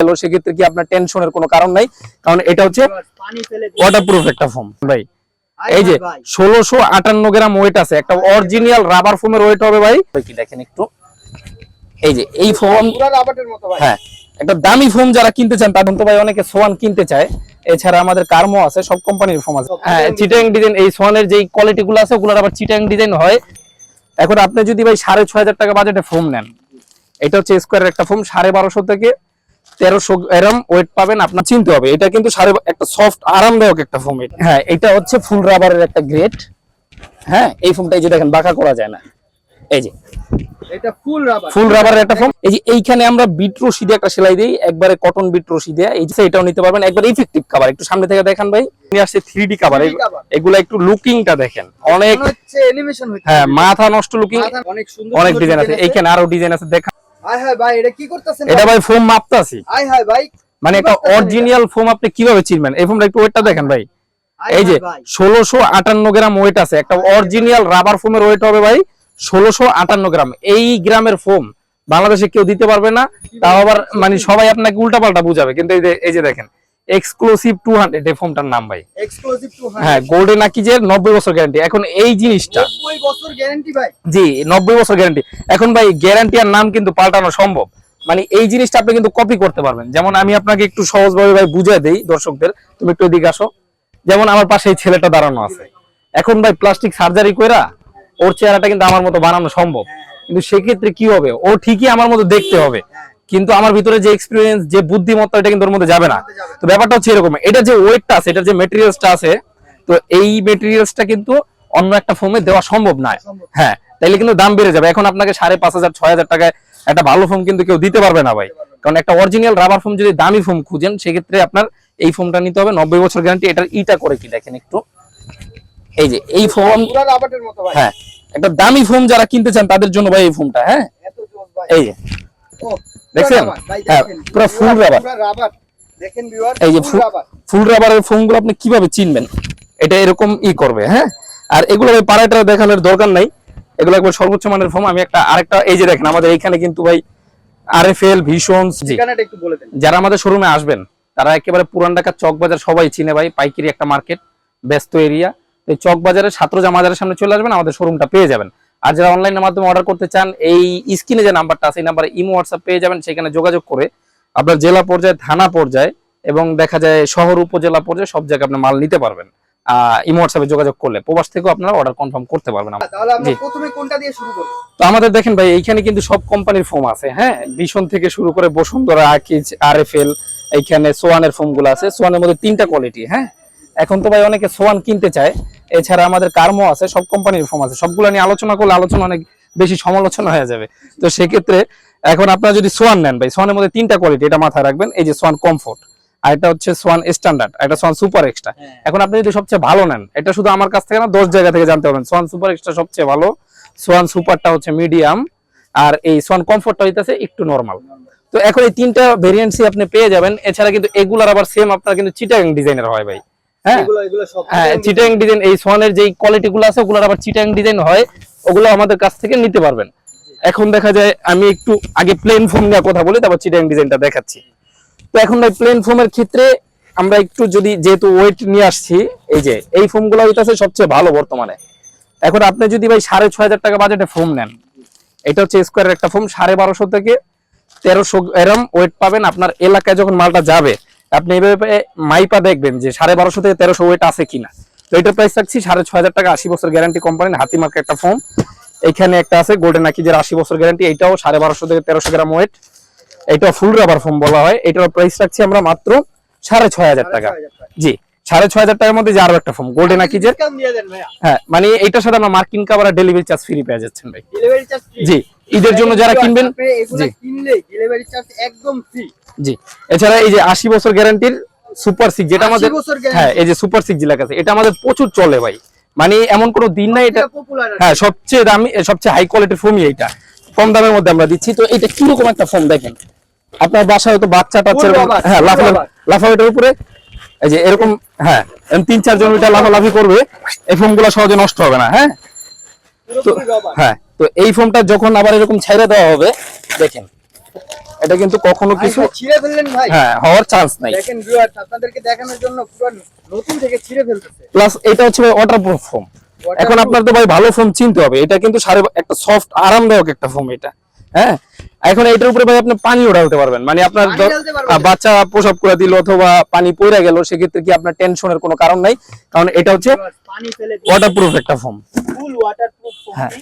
সেক্ষেত্রে কি আপনার টেনশনের কোনো কারণ নাই, কারণ এটা হচ্ছে ওয়াটারপ্রুফ একটা ফোম ভাই। এই যে 1658 গ্রাম ওয়েট আছে, একটা অরিজিনাল রাবার ফোমের ওয়েট হবে ভাই। কি দেখেন একটু, এই যে এই ফোম পুরো রাবারের মতো ভাই। হ্যাঁ, একটা দামি ফোম যারা কিনতে চান তাদের তো ভাই অনেকে সোয়ান কিনতে চায়। এছাড়া আমাদের কার্মো আছে, সব কোম্পানির ফোম আছে। হ্যাঁ, চিটাং ডিজাইন, এই সোয়ানের যেই কোয়ালিটি গুলো আছে ওগুলোর আবার চিটাং ডিজাইন হয়। এখন আপনি যদি ভাই 6500 টাকা বাজেটে ফোম নেন, এটা হচ্ছে স্কয়ারের একটা ফোম, 1250 থেকে 1300 গ্রাম ওয়েট পাবেন। আপনার চিনতে হবে এটা কিন্তু একটা সফট আরামদায়ক একটা ফোম। হ্যাঁ, এটা হচ্ছে ফুল রাবারের একটা গ্রেড। হ্যাঁ, এই ফোমটা এই যে দেখেন বাঁকা করা যায় না, এই যে এটা ফুল রাবারের একটা ফোম। এই যে এইখানে আমরা বিট রশি দিয়ে একটা সেলাই দেই, একবারে কটন বিট রশি দিয়ে। এই যে এটাও নিতে পারবেন, একবার ইফেক্টিভ কভার। একটু সামনে থেকে দেখান ভাই, নিয়ে আসছে 3D কভার। এগুলা একটু লুকিংটা দেখেন, অনেক হচ্ছে অ্যানিমেশন হচ্ছে। হ্যাঁ, মাথা নষ্ট লুকিং, অনেক সুন্দর, অনেক ডিজাইন আছে। এইখানে আরো ডিজাইন আছে, দেখেন। আয় হায় ভাই, এটা কি করতেছেন? এটা ভাই ফোম মাপতাছি। আয় হায় ভাই, মানে একটা অরিজিনাল ফোম আপনি কিভাবে চিনবেন? এই ফোমটা একটু ওয়েটটা দেখেন ভাই। এই যে 1658 গ্রাম ওয়েট আছে, একটা অরিজিনাল রাবার ফোমের ওয়েট হবে ভাই 1658 গ্রাম। এই গ্রামের ফোম বাংলাদেশে কেউ দিতে পারবে না, তাও আবার মানে সবাই আপনাকে উল্টাপাল্টা বুঝাবে। কিন্তু এই যে দেখেন এক্সক্লুসিভ 200 এই ফোমটার নাম ভাই, এক্সক্লুসিভ 200। হ্যাঁ, গোল্ডেন আকিজের 90 বছর গ্যারান্টি। এখন এই জিনিসটা 90 বছর গ্যারান্টি ভাই, জি 90 বছর গ্যারান্টি। এখন ভাই গ্যারান্টি আর নাম কিন্তু পাল্টানো সম্ভব। মানে এই জিনিসটা আপনি কিন্তু কপি করতে পারবেন। যেমন আমি আপনাকে একটু সহজভাবে ভাই বুঝিয়ে দেই দর্শকদের, তুমি একটু এদিকে আসো। যেমন আমার পাশে এই ছেলেটা দাঁড়ানো আছে, এখন ভাই প্লাস্টিক সার্জারি কইরা ওর চেহারাটা কিন্তু আমার মতো বানানো সম্ভব, কিন্তু সেক্ষেত্রে কি হবে, ও ঠিকই আমার মতো দেখতে হবে, কিন্তু আমার ভিতরে যে এক্সপেরিয়েন্স, যে বুদ্ধিমত্তা, এটা কিন্তু ওর মধ্যে যাবে না। তো ব্যাপারটা হচ্ছে এরকম, এটা যে ওয়েটটা আছে, এটার যে মেটেরিয়ালসটা আছে, তো এই মেটেরিয়ালসটা কিন্তু অন্য একটা ফোমে দেওয়া সম্ভব নয়। হ্যাঁ, তাইলে কিন্তু দাম বেড়ে যাবে। এখন আপনাকে 5500 6000 টাকায় একটা ভালো ফোম কিন্তু কেউ দিতে পারবে না ভাই, কারণ একটা অরিজিনাল রাবার ফোম যদি দামি ফোম খুঁজেন, সেক্ষেত্রে আপনার এই ফোমটা নিতে হবে। 90 বছর গ্যারান্টি। এটার ইটা করে কি দেখেন একটু, এই যে এই ফোম পুরো রাবারের মতো ভাই। হ্যাঁ, একটা দামি ফোম যারা কিনতে চান তাদের জন্য ভাই এই ফোমটা। হ্যাঁ, এত জোস ভাই, এই যে দেখছেন, হ্যাঁ পুরো ফুল রাবার দেখেন ভিউয়ার। এই যে ফুল রাবারের ফোমগুলো আপনি কিভাবে চিনবেন, এটা এরকম করবে। হ্যাঁ, আর এগুলো ভাই পাড়াটা দেখানোর দরকার নাই, এগুলো একবার সর্বোচ্চ মানের ফোম। আমি আরেকটা এই যে দেখেন, আমাদের এইখানে কিন্তু ভাই আরএফএল ভিশনস, ঠিকানাটা একটু বলে দেন। যারা আমাদের শোরুমে আসবেন তারা একেবারে পুরান ঢাকা চকবাজার, সবাই চিনে ভাই, পাইকারি একটা মার্কেট, ব্যস্ত এরিয়া। এই চকবাজারে ছাত্রজা মাজারের সামনে চলে আসবেন, আমাদের শোরুমটা পেয়ে যাবেন। আর যারা অনলাইনের মাধ্যমে অর্ডার করতে চান, এই স্ক্রিনে যে নাম্বারটা আছে, এই নাম্বারে ইমো হোয়াটসঅ্যাপ পেয়ে যাবেন। সেখানে যোগাযোগ করে আপনার জেলা পর্যায়ে, থানা পর্যায়ে এবং দেখা যায় শহর উপজেলা পর্যায়ে সব জায়গায় আপনি মাল নিতে পারবেন। ইমো হোয়াটসঅ্যাপে যোগাযোগ করলে প্রবাস থেকেও আপনারা অর্ডার কনফার্ম করতে পারবেন। তাহলে আমরা প্রথমে কোনটা দিয়ে শুরু করব? তো আমাদের দেখেন ভাই, এইখানে কিন্তু সব কোম্পানির ফোম আছে। হ্যাঁ, ভিশন থেকে শুরু করে বসুন্ধরা, আকিজ, আরএফএল, এইখানে সোয়ানের ফোমগুলো আছে। সোয়ানের মধ্যে 3টা কোয়ালিটি। হ্যাঁ, এখন তো ভাই অনেকে সোয়ান কিনতে চায়। এছাড়া আমাদের কার্মো আছে, সব কোম্পানির ফোম আছে। সবগুলো নিয়ে আলোচনা করলে আলোচনা অনেক বেশি সমালোচনা হয়ে যাবে। তো সেক্ষেত্রে এখন আপনারা যদি সোয়ান নেন ভাই, সোয়ানের মধ্যে 3টা কোয়ালিটি, এটা মাথায় রাখবেন। এই যে সোয়ান কমফোর্ট, আর এটা হচ্ছে সোয়ান স্ট্যান্ডার্ড, আর এটা সোয়ান সুপার এক্সট্রা। এখন আপনি যদি সবচেয়ে ভালো নেন, এটা শুধু আমার কাছ থেকে না 10 জায়গা থেকে জানতে পারবেন, সোয়ান সুপার এক্সট্রা সবচেয়ে ভালো, সোয়ান সুপারটা হচ্ছে মিডিয়াম, আর এই সোয়ান কমফোর্টটা হইতাছে একটু নরমাল। তো এখন এই 3টা ভেরিয়েন্টসই আপনি পেয়ে যাবেন। এছাড়া কিন্তু এগুলার আবার সেম আপনার কিন্তু চিটাং ডিজাইনের হয় ভাই। হ্যাঁ, হ্যাঁ চিটাং ডিজাইন, এই সোয়ানের যেই কোয়ালিটি গুলো আছে ওগুলোর আবার চিটাং ডিজাইন হয়, ওগুলো আমাদের কাছ থেকে নিতে পারবেন। এখন দেখা যায় আমি একটু আগে প্লেন ফোম নিয়ে কথা বলি, তারপর চিটাং ডিজাইনটা দেখাচ্ছি। তো এখন ভাই প্লেন ফোমের ক্ষেত্রে আমরা একটু যদি, যেহেতু ওয়েট নিয়ে আসছি, এই যে এই ফোমগুলো হইতাছে সবচেয়ে ভালো বর্তমানে। এখন আপনি যদি ভাই 6500 টাকা বাজেটে ফোম নেন, এটা হচ্ছে স্কয়ারের একটা ফোম, 1250 থেকে 1300 গ্রাম ওয়েট পাবেন। আপনার এলাকায় যখন মালটা যাবে, আপনি এইভাবে মাইপা দেখবেন যে 1250 থেকে 1300 ওয়েট আছে কিনা। তো এটার প্রাইস রাখছি 6500 টাকা, 80 বছর গ্যারান্টি কোম্পানির হাতিমার্ক একটা ফোম। এখানে একটা আছে গোল্ডেন আকিজের 80 বছর গ্যারান্টি, এটাও 1250 থেকে 1300 গ্রাম ওয়েট, এটা ফুল রাবার ফোম বলা হয়। এটার প্রাইস রাখছি আমরা মাত্র 6500 টাকা। জি, 6500 টাকার মধ্যে যে আরো একটা ফোম গোল্ডেন আকিজের, হ্যাঁ মানে এইটার সাথে আমরা মার্কিন কাভার আর ডেলিভারি চার্জ ফ্রি পেয়ে যাচ্ছেন ভাই। ডেলিভারি চার্জ ফ্রি, জি ঈদের জন্য যারা কিনবেন, জি কিনলে ডেলিভারি চার্জ একদম ফ্রি। জি, এছাড়া এই যে 80 বছর গ্যারান্টির সুপার 6, যেটা আমাদের, হ্যাঁ এই যে সুপার 6 লেখা আছে, এটা আমাদের প্রচুর চলে ভাই। মানে এমন কোনো দিন নাই, এটা হ্যাঁ সবচেয়ে দামি, সবচেয়ে হাই কোয়ালিটির ফোমই এইটা, কম দামের মধ্যে আমরা দিচ্ছি। তো এটা কিরকম একটা ফোম দেখেন, আপনার বাসায় হয়তো বাচ্চা টাচ্চা, হ্যাঁ লাফালাফির উপরে এই যে এরকম, হ্যাঁ 3-4 জন এটা লাফালাফি করবে, এই ফোমগুলো সহজে নষ্ট হবে না। হ্যাঁ, তো হ্যাঁ, তো এই ফোমটা যখন আবার এরকম ছাইড়া দেওয়া হবে, দেখেন এটা কিন্তু কখনো কিছু ছিঁড়ে ফেললেন ভাই, হ্যাঁ হওয়ার চান্স নাই। দেখেন ভিউয়ার্স, আপনাদেরকে দেখানোর জন্য পুরো নতুন থেকে ছিঁড়ে ফেলতেছে। প্লাস এটা হচ্ছে ভাই ওয়াটারপ্রুফ ফোম। এখন আপনার তো ভাই ভালো ফোম চিনতে হবে, এটা কিন্তু একটা সফট আরামদায়ক একটা ফোম এটা। হ্যাঁ, এখন এটার উপরে ভাই আপনি পানি উঠাতে পারবেন, মানে আপনার বাচ্চা প্রসব করে দিল অথবা পানি পড়ে গেল, সেক্ষেত্রে কি আপনার টেনশনের কোনো কারণ নাই, কারণ এটা হচ্ছে ওয়াটারপ্রুফ একটা ফোম, ফুল ওয়াটারপ্রুফ ফোম। হ্যাঁ,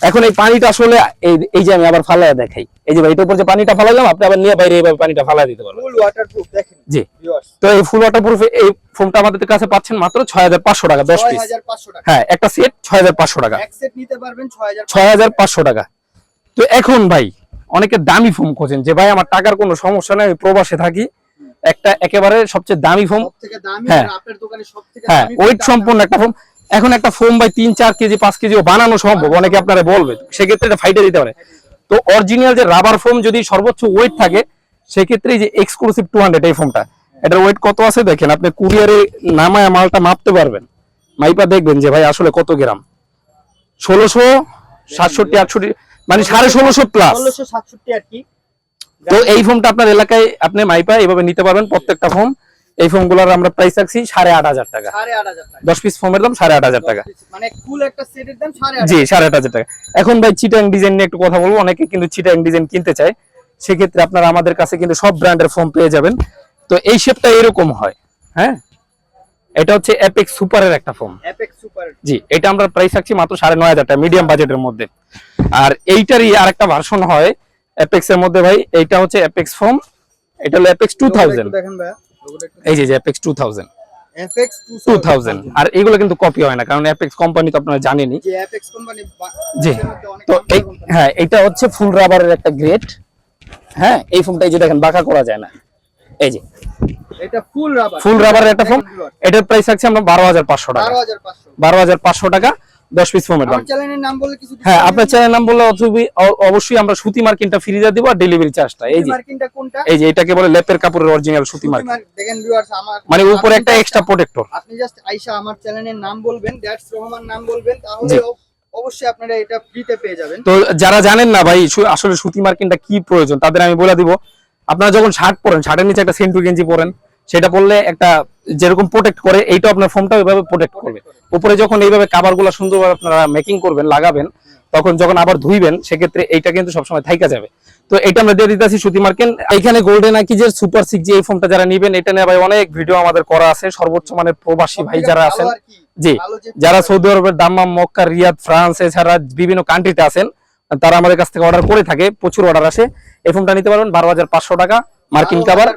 এখন এই পানিটা আসলে এই যে আমি আবার ফালায়া দেখাই, এই যে ভাই এটার উপর যে পানিটা ফালালাম, আপনি আবার নিয়ে বাইরে এইভাবে পানিটা ফালায় দিতে পারবেন। ফুল ওয়াটারপ্রুফ দেখেন জি। ভিউয়ার্স, তো এই ফুল ওয়াটারপ্রুফ এই ফোমটা আমাদের কাছে পাচ্ছেন মাত্র 6500 টাকা 10 পিস। 6500 টাকা, হ্যাঁ, একটা সেট 6500 টাকা, এক সেট নিতে পারবেন 6500 টাকা। তো এখন ভাই অনেকে দামি ফোম খোঁজেন, যে ভাই আমার টাকার কোনো সমস্যা নেই, আমি প্রবাসে থাকি, একটা একেবারে সবচেয়ে দামি ফোম, সবথেকে দামি হ্যাঁ আর আপনার দোকানে সবথেকে হ্যাঁ দামি ওয়েট সম্পন্ন একটা ফোম। এখন একটা ফোম ভাই 3-4 কেজি 5 কেজিও বানানো সম্ভব, অনেকে আপনারা বলবে, সেক্ষেত্রে এটা ফাইটে দিতে পারে। তো অরিজিনাল যে রাবার ফোম যদি সর্বোচ্চ ওয়েট থাকে, সেক্ষেত্রে এই যে এক্সক্লুসিভ 200 এই ফোমটা, এটার ওয়েট কত আছে দেখেন, আপনি কুরিয়ারে নামায় মালটা মাপতে পারবেন, মাইপা দেখবেন যে ভাই আসলে কত গ্রাম, 1667-68, মানে 1650 প্লাস 1667 আর কি। তো এই ফোমটা আপনার এলাকায় আপনি মাইপা এইভাবে নিতে পারবেন প্রত্যেকটা ফোম। এই ফোমগুলোর আমরা প্রাইস রাখছি 8500 টাকা, 8500 টাকা 10 পিস ফোমের দাম 8500 টাকা, মানে ফুল একটা সেটের দাম 8500। জি 8500 টাকা। এখন ভাই চিটাং ডিজাইন নিয়ে একটু কথা বলবো, অনেকে কিন্তু চিটাং ডিজাইন কিনতে চায়, সেক্ষেত্রে আপনারা আমাদের কাছে কিন্তু সব ব্র্যান্ডের ফোম পেয়ে যাবেন। তো এই শেপটা এরকম হয়, হ্যাঁ, এটা হচ্ছে অ্যাপেক্স সুপারের একটা ফোম, অ্যাপেক্স সুপার। জি, এটা আমরা প্রাইস রাখছি মাত্র 9500 টাকা, মিডিয়াম বাজেটের মধ্যে। আর এইটারই আরেকটা ভার্সন হয় অ্যাপেক্স এর মধ্যে ভাই, এইটা হচ্ছে অ্যাপেক্স ফোম, এটা হলো অ্যাপেক্স 2000, দেখেন ভাই এই যে অ্যাপেক্স 2000, অ্যাপেক্স 2000। আর এগুলো কিন্তু কপি হয় না, কারণ অ্যাপেক্স কোম্পানি তো আপনারা জানেনই, যে অ্যাপেক্স কোম্পানি, জি। তো হ্যাঁ, এটা হচ্ছে ফুল রাবারের একটা গ্রেড, হ্যাঁ, এই ফোমটা এই যে দেখেন বাঁকা করা যায় না, এই যে এটা ফুল রাবারের একটা ফোম। এটার প্রাইস রাখছি আমরা 12500 টাকা, 12500 টাকা 10 পিস ফোমের দাম। চ্যানেলের নাম বলে কিছু, হ্যাঁ, আপনার চ্যানেলের নাম বললে অবশ্যই আমরা সুতি মার্কিনটা ফ্রি দিয়ে দেব, আর ডেলিভারি চার্জটা এই যে মার্কিনটা কোনটা, এই যে এটাকে বলে লেপের কাপড়ের অরিজিনাল সুতি মার্কিন। দেখেন ভিউয়ার্স, আমার মানে উপরে একটা এক্সট্রা প্রোটেক্টর, আপনি জাস্ট আইসা আমার চ্যানেলের নাম বলবেন, দ্যাটস রহমান নাম বলবেন, তাহলে অবশ্যই আপনারা এটা ফ্রিতে পেয়ে যাবেন। তো যারা জানেন না ভাই আসলে সুতি মার্কিনটা কি প্রয়োজন, তাদের আমি বলে দিব, আপনারা যখন শার্ট পরেন, শার্টের নিচে একটা সেন্টু গেঞ্জি পরেন, সেটা পরলে একটা যেরকম প্রোটেক্ট করে, এইটা আপনার ফোমটা ওইভাবে প্রোটেক্ট করবে। উপরে যখন এইভাবে কাভারগুলো সুন্দরভাবে আপনারা মেকিং করবেন, লাগাবেন, তখন যখন আবার ধুইবেন, সেক্ষেত্রে এইটা কিন্তু সবসময় থাইকা যাবে। তো এটা আমরা দিয়ে দিতেছি সুতি মার্কিন। এখানে গোল্ডেন আকিজের সুপার 6G এই ফোমটা যারা নেবেন, এটা নিয়ে ভাই অনেক ভিডিও আমাদের করা আছে, সর্বোচ্চ মানের প্রবাসী ভাই যারা আছেন, জি, যারা সৌদি আরবের দাম্মাম, মক্কা, রিয়াদ, ফ্রান্স এছাড়া বিভিন্ন কান্ট্রিতে আছেন, তারা আমাদের কাছ থেকে অর্ডার করে থাকে, প্রচুর অর্ডার আসে। এই ফোমটা নিতে পারবেন 12500 টাকা, মার্কিন কাভার,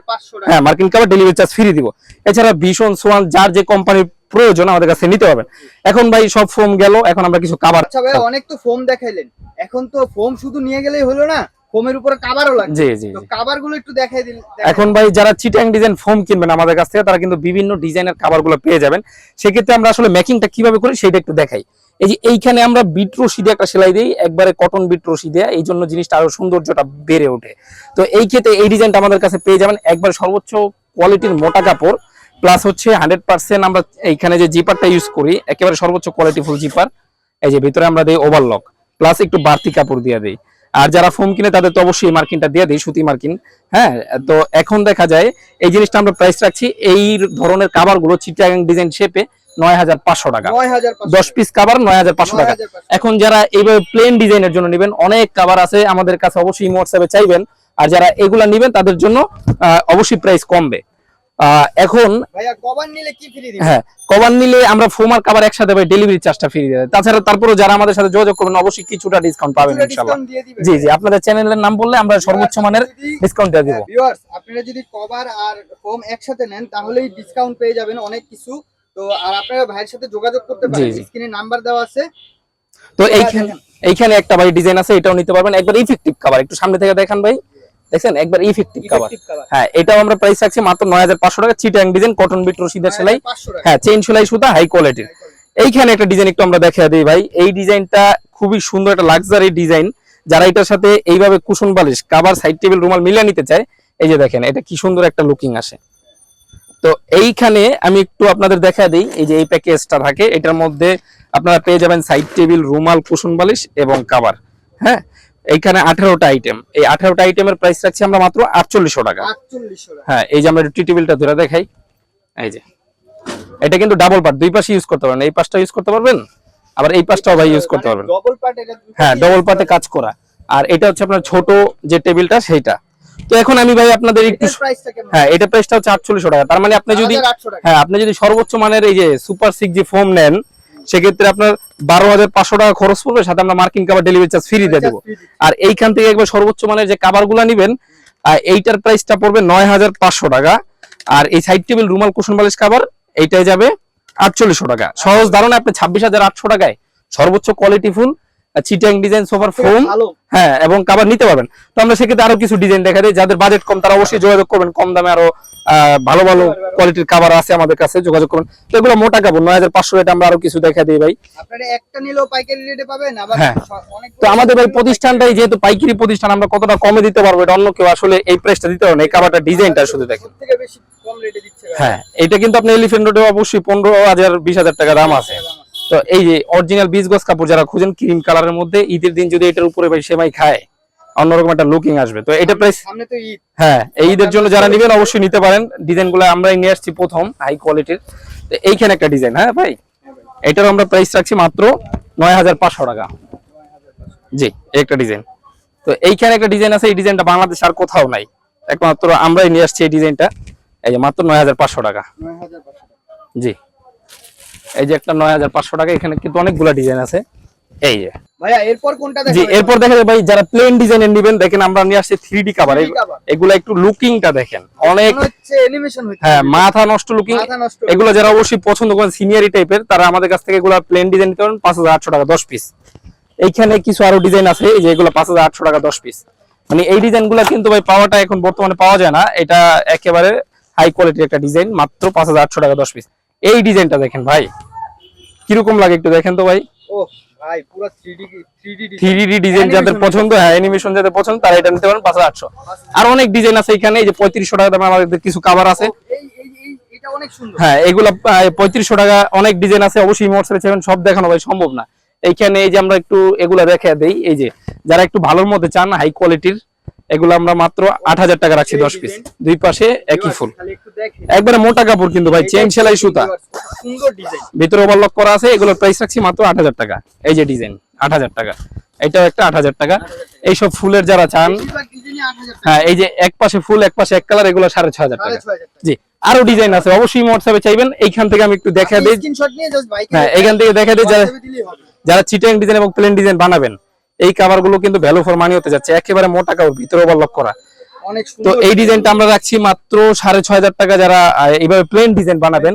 হ্যাঁ মার্কিন কাভার, ডেলিভারি চার্জ ফ্রি দিব। এছাড়া ভীষণ সোয়ান যার যে কোম্পানির প্রয়োজন আমাদের কাছে নিতে পারবেন। এখন ভাই সব ফোম গেল, এখন আমরা কিছু কাভার। আচ্ছা ভাই, অনেক তো ফোম দেখাইলেন, এখন তো ফোম শুধু নিয়ে গেলেই হলো না, ফোমের উপরে কভারও লাগবে। জি জি, তো কভারগুলো একটু দেখাই দিন। এখন ভাই যারা চিটাং ডিজাইন ফোম কিনবেন আমাদের কাছ থেকে, তারা কিন্তু বিভিন্ন ডিজাইনের কভারগুলো পেয়ে যাবেন। সেক্ষেত্রে আমরা আসলে মেকিংটা কিভাবে করি সেটা একটু দেখাই। এই যে এইখানে আমরা বিট রশি দিয়ে একটা সেলাই দিই, একবারে কটন বিট রশি দেয়া, এই জন্য জিনিসটা আরো সৌন্দর্যটা বেড়ে ওঠে। তো এই ক্ষেত্রে এই ডিজাইনটা আমাদের কাছে পেয়ে যাবেন, একবার সর্বোচ্চ কোয়ালিটির মোটা কাপড়, প্লাস হচ্ছে 100% আমরা এইখানে যে জিপারটা ইউজ করি একেবারে সর্বোচ্চ কোয়ালিটি ফুল জিপার। এই যে ভিতরে আমরা দিই ওভারলক, প্লাস একটু বাড়তি কাপড় দিয়ে দিই। আর যারা ফোম কিনে তাদের তো অবশ্যই মার্কিনটা দিয়ে দিই, সুতি মার্কিন। হ্যাঁ, তো এখন দেখা যায় এই জিনিসটা আমরা প্রাইস রাখছি, এই ধরনের কাভারগুলো চিটাং ডিজাইন শেপে 9500 টাকা, 10 পিস কাভার 9500 টাকা। এখন যারা এইভাবে প্লেন ডিজাইনের জন্য নেবেন, অনেক কাভার আছে আমাদের কাছে, অবশ্যই হোয়াটসঅ্যাপে চাইবেন। আর যারা এগুলা নেবেন তাদের জন্য অবশ্যই প্রাইস কমবে। এখন ভাইয়া কভার নিলে কি ফ্রি দিবেন? হ্যাঁ, কভার নিলে আমরা ফোম আর কভার একসাথে ভাই ডেলিভারি চার্জটা ফ্রি দেব। তাছাড়া তারপরে যারা আমাদের সাথে যোগাযোগ করবেন অবশ্যই কিছুটা ডিসকাউন্ট পাবেন ইনশাআল্লাহ। জি জি, আপনাদের চ্যানেলের নাম বললে আমরা সর্বোচ্চ মানের ডিসকাউন্ট দিয়ে দেব। ভিউয়ার্স, আপনারা যদি কভার আর ফোম একসাথে নেন তাহলেই ডিসকাউন্ট পেয়ে যাবেন অনেক কিছু। তো আর আপনারা ভাইয়ের সাথে যোগাযোগ করতে পারেন, স্ক্রিনে নাম্বার দেওয়া আছে। তো এইখানে একটা ভাই ডিজাইন আছে, এটাও নিতে পারবেন, একবার ইফেক্টিভ কভার, একটু সামনে থেকে দেখান ভাই, দেখছেন একবার ইফেক্টিভ কভার। হ্যাঁ, এটাও আমরা প্রাইস রাখছি মাত্র 9500 টাকা, চিটাং ডিজাইন, কটন বিট রশিদা সেলাই, হ্যাঁ চেইন সেলাই সুতা, হাই কোয়ালিটির। এইখানে একটা ডিজাইন একটু আমরা দেখিয়ে দিই ভাই, এই ডিজাইনটা খুবই সুন্দর একটা লাক্সারি ডিজাইন। যারা এটার সাথে এইভাবে কুশন বালিশ, কভার, সাইড টেবিল, রুমাল মিলিয়ে নিতে চায়, এই যে দেখেন এটা কি সুন্দর একটা লুকিং আসে। তো এইখানে আমি একটু আপনাদের দেখায় দিই, এই যে এই প্যাকেজটা থাকে, এটার মধ্যে আপনারা পেয়ে যাবেন সাইড টেবিল, রুমাল, কুশন বালিশ এবং কভার। হ্যাঁ, এইখানে 18টা আইটেম, এই 18টা আইটেমের প্রাইস রাখছি আমরা মাত্র 4800 টাকা। 4800 টাকা। হ্যাঁ, এই যে আমরা টি টেবিলটা ধরে দেখাই, এই যে এটা কিন্তু ডাবল পার্ট, দুই পাশে ইউজ করতে পারবেন, এই পাশটা ইউজ করতে পারবেন, আবার এই পাশটাও ভাই ইউজ করতে পারবেন। ডবল পার্ট এটা? হ্যাঁ, ডবল পার্টে কাজ করা। আর এটা হচ্ছে আপনার ছোট যে টেবিলটা সেইটা। তো এখন আমি ভাই আপনাদের একটু, প্রাইসটা কেমন? হ্যাঁ এটা প্রাইসটা হচ্ছে 4800 টাকা। তার মানে আপনি যদি, হ্যাঁ আপনি যদি সর্বোচ্চ মানের এই যে সুপার 6G ফোম নেন, সেক্ষেত্রে আপনার 12500 টাকা খরচ পড়বে, সাথে আমরা marking cover delivery charge free দিয়ে দেবো। আর এইখান থেকে একবার সর্বোচ্চ মানের যে কভারগুলো নেবেন, এইটার প্রাইসটা পড়বে 9500 টাকা। আর এই সাইড টেবিল রুমাল কুশন বালিশ কভার এইটাই যাবে 4800 টাকা। সহজ ধারণা, আপনি 26800 টাকায় সর্বোচ্চ কোয়ালিটি ফুল চিটাং ডিজাইন সোফার ফোম, হ্যাঁ এবং কভার নিতে পারবেন। তো আমরা সেক্ষেত্রে আরো কিছু ডিজাইন দেখা দিই, যাদের বাজেট কম তারা অবশ্যই যোগাযোগ করবেন, কম দামে আরো ভালো ভালো কোয়ালিটির কভার আছে আমাদের কাছে, যোগাযোগ করবেন। তো এগুলো মোটা কাপড় 9500 রেট, আমরা আরো কিছু দেখা দিই ভাই। আপনারা একটা নিলেও পাইকারি রেটে পাবেন, আবার অনেক। তো আমাদের ভাই প্রতিষ্ঠানটাই যেহেতু পাইকারি প্রতিষ্ঠান, আমরা কতটা কমে দিতে পারবো এটা অন্য কেউ আসলে এই প্রাইসটা দিতে পারবে না। এই কভারটা ডিজাইনটা শুধু দেখেন, থেকে বেশি কম রেটে দিচ্ছে। হ্যাঁ এটা কিন্তু আপনি এলিফ্যান্ট রোডে অবশ্যই 15000 20000 টাকা দাম আছে। তো এই যে অরিজিনাল 20 গজ কাপড় যারা খুঁজেন ক্রিম কালারের মধ্যে, ঈদের দিন যদি এটার উপরে ভাই সেমাই খায়, অন্যরকম একটা লুকিং আসবে। তো এটা প্রাইস, সামনে তো ঈদ, হ্যাঁ এই ঈদের জন্য যারা নেবেন অবশ্যই নিতে পারেন। ডিজাইনগুলো আমরাই নিয়ে আসছি প্রথম, হাই কোয়ালিটির। তো এইখানে একটা ডিজাইন, হ্যাঁ ভাই এটার আমরা প্রাইস রাখছি মাত্র 9500 টাকা। জি, একটা ডিজাইন। তো এইখানে একটা ডিজাইন আছে, এই ডিজাইনটা বাংলাদেশ আর কোথাও নাই, একমাত্র আমরাই নিয়ে আসছি এই ডিজাইনটা। এই যে মাত্র 9500 টাকা। 9500 টাকা। জি, এই যে একটা 9500 টাকা। এখানে কিন্তু অনেকগুলা ডিজাইন আছে। এই যে ভাইয়া এরপর কোনটা দেখাবেন? জি, এরপর দেখা যায় ভাই যারা প্লেন ডিজাইনের নেবেন, দেখেন আমরা নিয়ে আসছি 3D কভার। এগুলা একটু লুকিংটা দেখেন, অনেক হচ্ছে অ্যানিমেশন হচ্ছে, হ্যাঁ মাথা নষ্ট লুকিং। এগুলো যারা অবশ্যই পছন্দ করেন সিনিয়রি টাইপের, তারা আমাদের কাছ থেকে এগুলা প্লেন ডিজাইন নিতে পারেন 5800 টাকা 10 পিস। এইখানে কিছু আরো ডিজাইন আছে, এই যে এগুলো 5800 টাকা 10 পিস। মানে এই ডিজাইনগুলো কিন্তু ভাই পাওয়াটা এখন বর্তমানে পাওয়া যায় না, এটা একেবারে হাই কোয়ালিটির একটা ডিজাইন, মাত্র 5800 টাকা 10 পিস। এই ডিজাইনটা দেখেন ভাই কিরকম লাগে একটু দেখেন তো ভাই। ও ভাই পুরো 3D ডিজাইন যাদের পছন্দ, হ্যাঁ অ্যানিমেশন যাদের পছন্দ তারা এটা নিতে পারেন 5800। আর অনেক ডিজাইন আছে এখানে, এই যে 3500 টাকা দামে আমাদের কিছু কভার আছে। এটা অনেক সুন্দর, হ্যাঁ এগুলো 3500 টাকা। অনেক ডিজাইন আছে, অবশ্যই হোয়াটসঅ্যাপে চাইবেন, সব দেখানো ভাই সম্ভব না। এইখানে এই যে আমরা একটু এগুলা দেখা দেই, এই যে যারা একটু ভালোর মধ্যে চান হাই কোয়ালিটির, এগুলো আমরা মাত্র 8000 টাকা রাখছি 10 পিস, দুই পাশে একই ফুল, একবারে মোটা কাপড় কিন্তু ভাই, চেন সেলাই সুতা, সুন্দর ডিজাইন, ভিতরে ওভারলক করা আছে। এগুলোর প্রাইস রাখছি মাত্র 8000 টাকা। এই যে ডিজাইন 8000 টাকা, এটাও একটা 8000 টাকা। এই সব ফুলের যারা চান, হ্যাঁ এই যে এক পাশে ফুল এক পাশে এক কালার, এগুলো 6500 টাকা। জি, আরো ডিজাইন আছে, অবশ্যই হোয়াটসঅ্যাপে চাইবেন। এইখান থেকে আমি একটু দেখা দিই, হ্যাঁ এইখান থেকে দেখা দিই যারা চিটাং ডিজাইন এবং প্লেন ডিজাইন বানাবেন, এই কভার গুলো কিন্তু ভ্যালু ফর মানি হতে যাচ্ছে, একেবারে মোটা কাপড়, ভিতরে ওভারলক করা। তো এই ডিজাইনটা আমরা রাখছি মাত্র 6500 টাকা, যারা এইভাবে প্লেন ডিজাইন বানাবেন।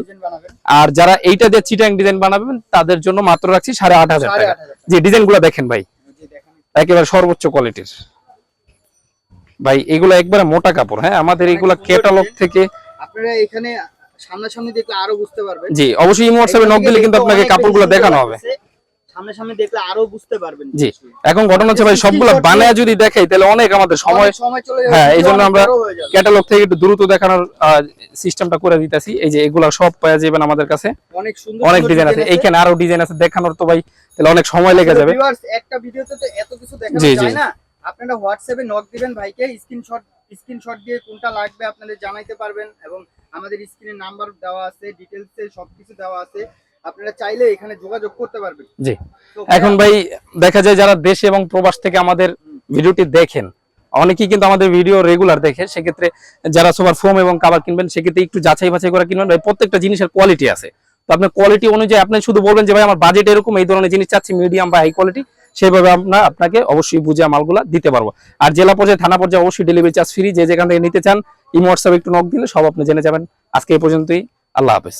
আর যারা এইটা দিয়ে চিটাং ডিজাইন বানাবেন তাদের জন্য মাত্র রাখছি 8500 টাকা। যে ডিজাইনগুলো দেখেন ভাই, একেবারে সর্বোচ্চ কোয়ালিটির ভাই, এগুলো একবারে মোটা কাপড়। হ্যাঁ আমাদের এইগুলা ক্যাটালগ থেকে আপনারা এখানে সামনাসামনি দেখলে আরো বুঝতে পারবেন। জি অবশ্যই হোয়াটসঅ্যাপে নক দিলে কিন্তু আপনাকে কাপড়গুলো দেখানো হবে, সামনাসামনি দেখলে আরো বুঝতে পারবেন। জি, এখন ঘটনা হচ্ছে ভাই সবগুলো বানায় যদি দেখাই তাহলে অনেক আমাদের সময় চলে যাবে। হ্যাঁ এইজন্য আমরা ক্যাটালগ থেকে একটু দ্রুত দেখানোর সিস্টেমটা করে দিতেছি। এই যে এগুলা সব পাওয়া যাবেন আমাদের কাছে, অনেক সুন্দর অনেক ডিজাইন আছে। এইখানে আরো ডিজাইন আছে, দেখানোর তো ভাই তাহলে অনেক সময় লেগে যাবে। ভিউয়ার্স একটা ভিডিওতে তো এত কিছু দেখানো যায় না, আপনারা হোয়াটসঅ্যাপে নক দিবেন ভাইকে, স্ক্রিনশট দিয়ে কোনটা লাগবে আপনাদের জানাইতে পারবেন, এবং আমাদের স্ক্রিনে নাম্বার দেওয়া আছে, ডিটেইলসে সবকিছু দেওয়া আছে, আপনারা চাইলে এখানে যোগাযোগ করতে পারবেন। জি, এখন ভাই দেখা যায় যারা দেশে এবং প্রবাস থেকে আমাদের ভিডিওটি দেখেন, অনেকেই কিন্তু আমাদের ভিডিও রেগুলার দেখে, সেক্ষেত্রে যারা সোফার ফোম এবং কভার কিনবেন সেক্ষেত্রে একটু যাচাই বাছাই করে কিনবেন ভাই। প্রত্যেকটা জিনিসের কোয়ালিটি আছে, তো আপনার কোয়ালিটি অনুযায়ী আপনি শুধু বলবেন যে ভাই আমার বাজেট এরকম, এই ধরনের জিনিস চাচ্ছি মিডিয়াম বা হাই কোয়ালিটি, সেইভাবে আমরা আপনাকে অবশ্যই বুঝে মালগুলা দিতে পারবো। আর জেলা পর্যায়ে থানা পর্যায়ে অবশ্যই ডেলিভারি চার্জ ফ্রি, যে যেখান থেকে নিতে চান ইমো হোয়াটসঅ্যাপে একটু নক দিলে সব আপনি জেনে যাবেন। আজকে এই পর্যন্তই, আল্লাহ হাফেজ।